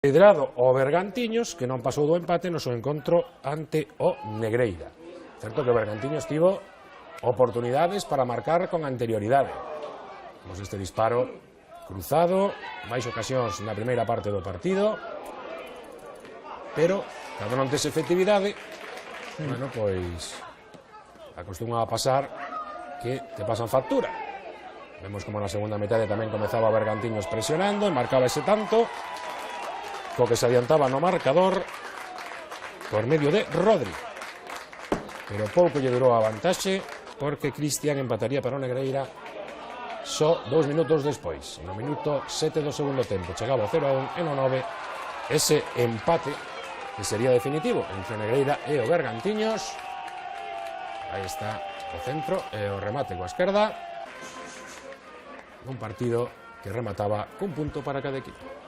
Liderado o Bergantiños, que non pasou do empate no seu encontro ante o Negreira. Certo que o Bergantiños tivo oportunidades para marcar con anterioridade. Vemos este disparo cruzado, máis ocasións na primeira parte do partido, pero cando non tes efectividade, bueno, pois acostuma a pasar que te pasan factura. Vemos como na segunda metade tamén comezaba Bergantiños presionando e marcaba ese tanto, co que se adiantaba no marcador por medio de Rodri. Pero pouco lle durou a vantaxe porque Cristian empataría para o Negreira só 2 minutos despois. No minuto 7 do segundo tempo chegaba o 0-1 e no 9 ese empate que sería definitivo entre o Negreira e o Bergantiños. Aí está o centro e o remate coa esquerda. Un partido que remataba cun punto para cada equipo.